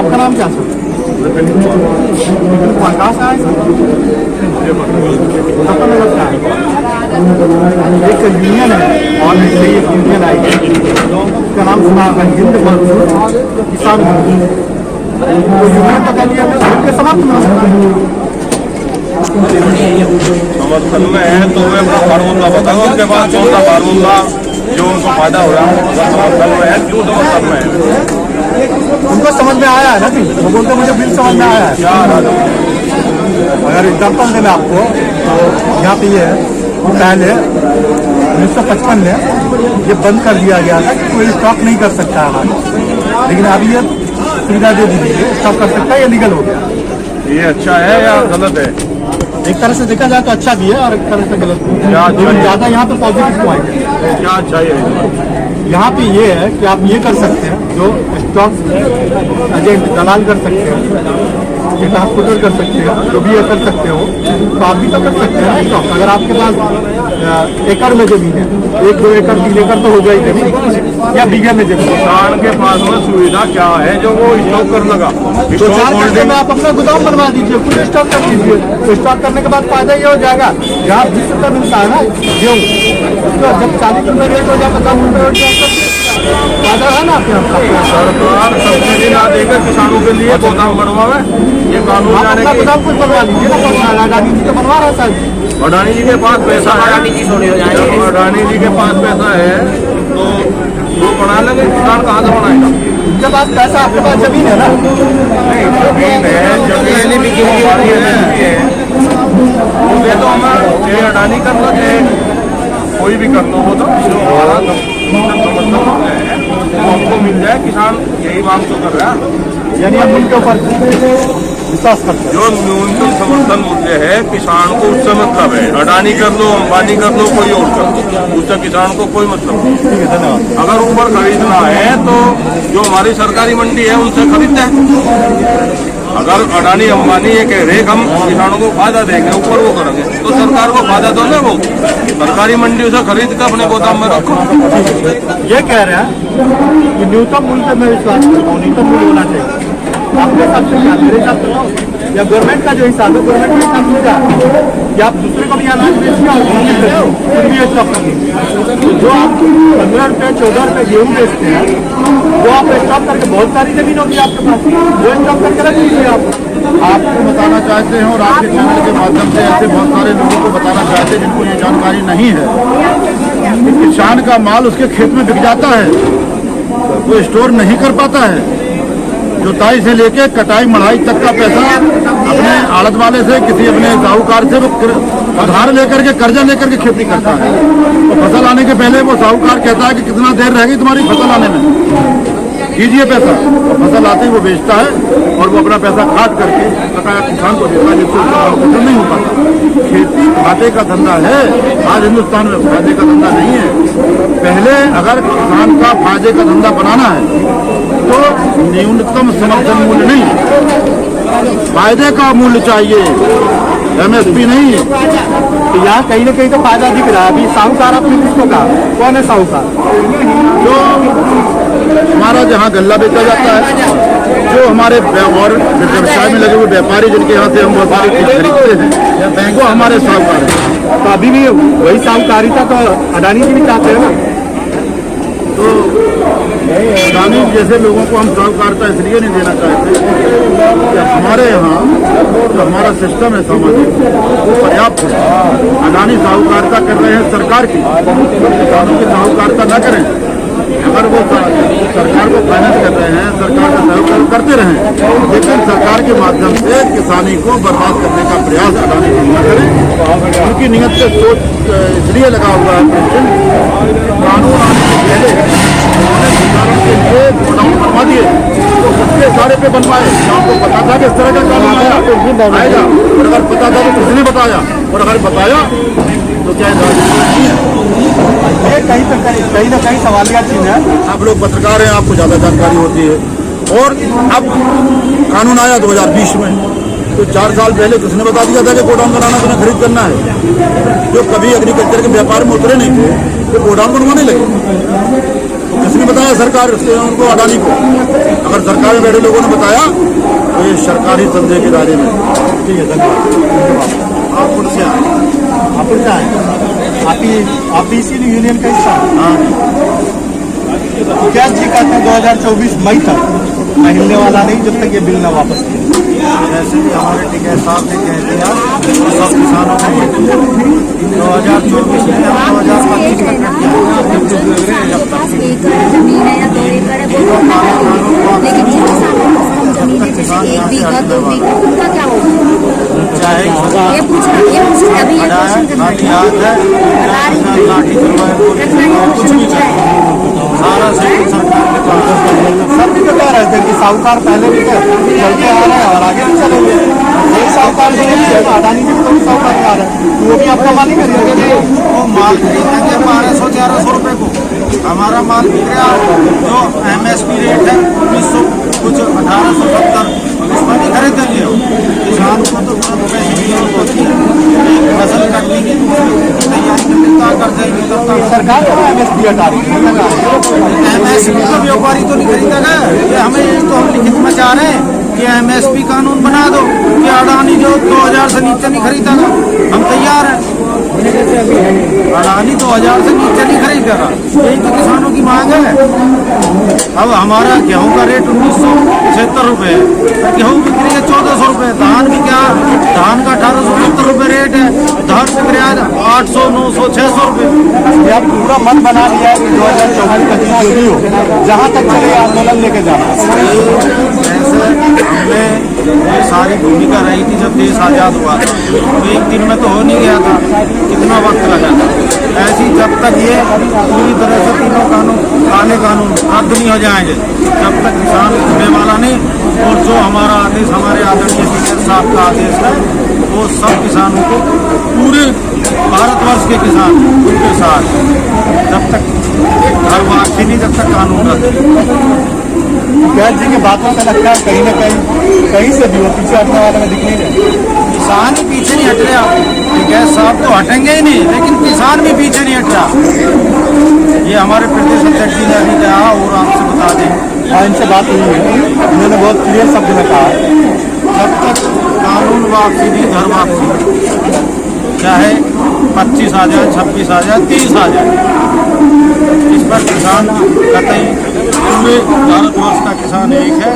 आपका नाम क्या सर? कहाँ से आए सर? एक यूनियन है और एक यूनियन आई है, उसका नाम सुना हिंद किसान यूनियन का कह दिया समर्थन में है तो वे अपना फार्मूला बताओ, उनके पास कौन सा फार्मूला जो उनको फायदा हो रहा है। समर्थन में है, क्यों समर्थन में है? उनको समझ में आया है ना कि वो बोलते मुझे बिल समझ में आया है। अगर एग्जाम्पल देना आपको तो यहाँ पे ये पहले 1955 में ये बंद कर दिया गया था कि कोई स्टॉक नहीं कर सकता है, लेकिन अभी ये सुविधा दे दी है, स्टॉक कर सकता है, ये लीगल हो गया। ये अच्छा है या गलत है? एक तरह से देखा जाए तो अच्छा भी है और एक तरह से गलत भी है। लेकिन ज़्यादा यहाँ पे पॉजिटिव पॉइंट है। क्या अच्छा है? यहाँ पे ये है कि आप ये कर सकते हैं, जो स्टॉक एजेंट दलाल कर सकते हैं, ट्रांसपोर्टर कर सकते हो, जो भी कर सकते हो, तो आप भी तो कर सकते हैं स्टॉक। अगर आपके पास एकड़ में जमीन है, 1-2 एकड़ 3 एकड़ तो हो जाएगी जमीन, या बीघे में जमीन, किसान के पास में सुविधा क्या है जो वो स्टॉक कर लगा? तो 4 घंटे में आप अपना गोदाम बनवा दीजिए, कुछ स्टॉक कर दीजिए। तो स्टॉक करने के बाद फायदा ये हो जाएगा, यहाँ 20 रुपये मिलता है ना गेहूँ, तो जब 40 रुपये रेट हो जाए, 50 रुपये रेट जाए, फायदा है ना आपके। सरकार सब्सिडी ना देकर किसानों के लिए गोदाम बनवावे, ये कानून जाने की। गोदाम कुछ बनवा लीजिए ना, अडानी जी तो बनवा रहा है। अडानी जी के पास पैसा है, अडानी जी के पास पैसा है तो वो बना लेंगे, किसान कहाँ से बनाएगा? उनके पास पैसा, आपके पास जमीन है ना? जमीन है, जमीन भी तो हमें ये अडानी कर लो, कोई भी कर लो, वो तो हमारा हमको मिल जाए। किसान यही मांग तो कर रहा है, यानी आप उनके ऊपर विश्वास करते हैं। जो न्यूनतम समर्थन मूल्य है किसान को, उससे मतलब है। अडानी कर लो, अंबानी कर लो, कोई और कर लो, उससे किसान को कोई मतलब नहीं। ठीक है, धन्यवाद। अगर ऊपर खरीदना है तो जो हमारी सरकारी मंडी है उनसे खरीदते हैं। अगर अडानी अंबानी ये कह रहे हम किसानों को फायदा देंगे, ऊपर वो करेंगे, तो सरकार को फायदा दो ना, वो सरकारी मंडी से खरीद कर अपने गोदाम में रखो। ये कह रहे हैं कि न्यूनतम मूल्य में विश्वास करता हूँ, न्यूनतम मूल्य होना चाहिए। आपके हिसाब से क्या, मेरे हिसाब से या गवर्नमेंट का जो हिसाब है, गवर्नमेंट के हिसाब से क्या कि आप दूसरे को भी अनाज बेचिए और खुद भी स्टॉक कर लीजिए। तो जो आप 15 रुपये 14 रुपये गेहूँ बेचते हैं, वो आप स्टॉक करके, बहुत सारी जमीन होगी आपके पास, वो स्टॉक करके रख लीजिए। आपको बताना चाहते हैं और आपके चैनल के माध्यम से ऐसे बहुत सारे लोगों को बताना चाहते हैं जिनको ये जानकारी नहीं है कि किसान का माल उसके खेत में बिक जाता है, वो स्टोर नहीं कर पाता है। जुताई से लेके कटाई मढ़ाई तक का पैसा अपने आड़त वाले से, किसी अपने साहूकार से वो उधार लेकर के, कर्जा लेकर के खेती करता है। तो फसल आने के पहले वो साहूकार कहता है कि कितना देर रहेगी तुम्हारी फसल आने में, कीजिए पैसा, और फसल आते ही वो बेचता है और वो अपना पैसा काट करके बकाया किसान को देता है, जिससे उसका फसल नहीं हो पाता। खेती घाटे का धंधा है, आज हिंदुस्तान में फायदे का धंधा नहीं है। पहले अगर किसान का फायदे का धंधा बनाना है तो न्यूनतम समर्थन मूल्य नहीं, फायदे का मूल्य चाहिए, MSP नहीं। तो यहाँ कहीं ना कहीं तो फायदा दिख रहा है। अभी साहूकार आपने किसको कहा, कौन है साहूकार? जो हमारा जहाँ गल्ला बेचा जाता है, जो हमारे और व्यवसाय में लगे हुए व्यापारी जिनके यहाँ से हम बहुत सारी चीज खरीदते हैं, वो हमारे साहूकार हैं। तो अभी भी वही साहूकारिता तो अडानी जी भी चाहते हैं ना। तो अडानी जैसे लोगों को हम साहूकारिता इसलिए नहीं देना चाहते कि हमारे यहाँ जो हमारा सिस्टम है सामाजिक, वो पर्याप्त है। अडानी साहूकारिता कर रहे हैं सरकार की, किसानों की साहूकारिता न करें। अगर वो सरकार को फाइनेंस कर रहे हैं, सरकार का सहयोग करते रहें, लेकिन सरकार के माध्यम से किसानी को बर्बाद करने का प्रयास अडानी जी न करें। उनकी नियत से सोच इसलिए लगा हुआ है क्वेश्चन, कानून आने से पहले उन्होंने किसानों के लिए गोडाउन बनवा दिए, तो उसके सारे पे बनवाए। आपको पता था कि इस तरह का कानून आएगा, और अगर पता था तो किसने बताया, और अगर बताया तो क्या नहीं है? ये कहीं ना कहीं सवालिया चीज है। आप लोग पत्रकार हैं, आपको ज़्यादा जानकारी होती है। और अब कानून आया 2020 में, तो 4 साल पहले किसने बता दिया था कि गोडाउन बनाना तुम्हें खरीद करना है? जो कभी एग्रीकल्चर के व्यापार में उतरे नहीं थे, तो गोडाउन बनवाने लगे। किसने बताया? सरकार उनको, अडानी को। अगर सरकार में बैठे लोगों ने बताया तो ये सरकारी संदेह के दायरे में। ठीक है, धन्यवाद। आप खुद से आए? आप क्या है? आप भी इसीलिए यूनियन का हिस्सा हैं? हाँ, क्या जी कहते हैं 2024 मई तक हिलने वाला नहीं जब तक ये बिल न वापस किया। जैसे कि हमारे टिकैत साहब ने कह दिया तो सब किसानों को 2024 में 2025 तक जब पास एकड़ जमीन है या 2 एकड़ है वो लेकिन जिन किसानों को कम जमीन है जैसे 1 बीघा 2 बीघा उनका क्या होगा? चाहे ये पूछ अभी ये क्वेश्चन करना कुछ भी चाहे सारा सरकार के पास। सब भी तो कह रहे थे कि साहूकार पहले भी चलते आ रहे हैं और आगे भी चलेंगे। एक साहूकार से नहीं है, अडानी जी तो भी साहूकार आ रहे हैं, वो भी आपका मालिक है। वो माल खरीदेंगे 1200-1100 रुपए को, हमारा माल बिक रहा जो MSP रेट है 1900 कुछ 1870, इसमें नहीं खरीदेंगे। किसान को तो तुरंत पैसे की जरूरत होती है, फसल कटने की तैयारी कर देंगे तब तक सरकार को MSP हटा रही है। MSP तो व्यापारी तो नहीं खरीदेगा। ये हमें तो हम लिखित में चाह रहे हैं कि MSP कानून बना दो कि अडानी जो 2000 से नीचे नहीं खरीदेगा। हम तैयार हैं, अडानी 2000 से नीचे नहीं खरीदेगा, यही तो किसानों की मांग है। अब हमारा गेहूं का रेट 1976 रुपये है, गेहूं बिक रही है 1400 रुपये। धान भी क्या, धान का 1870 रुपये रेट है, धान बिक रहा है 800, 900, 600 रुपये। आप पूरा मन बना लिया है कि 2024 25 जो भी हो, जहाँ तक चले आंदोलन लेके जाना। ऐसे हमने ये सारी भूमिका रही थी जब देश आज़ाद हुआ था, तो एक दिन में तो हो नहीं गया था, कितना वक्त लगा था। ऐसी जब तक ये पूरी तरह से तीनों कानून रद्द नहीं हो जाएंगे जब तक किसान उठने वाला नहीं। और जो हमारा आदेश, हमारे आदरणीय स्पीकर साहब का आदेश है, वो सब किसानों को, पूरे भारतवर्ष के किसान उनके साथ, जब तक घर वापसी नहीं, जब तक कानून रद्द। कैद जी की बातों से लगता है कहीं न कहीं से भी वो पीछे हटने वाले में दिख नहीं रहे। किसान ही पीछे नहीं हट रहा, गैस साहब तो हटेंगे ही नहीं, लेकिन किसान भी पीछे नहीं हट रहा। ये हमारे प्रदेश अध्यक्ष जी ने अभी कहा और आपसे बता दें, हाँ, इनसे बात हुई है, उन्होंने बहुत क्लियर शब्द में कहा जब तक कानून वापसी नहीं, घर वापसी, चाहे 25 आ जाए, 26 आ जाए, 30 आ जाए, इस पर किसान कतई, पूरे भारतवर्ष का किसान एक है।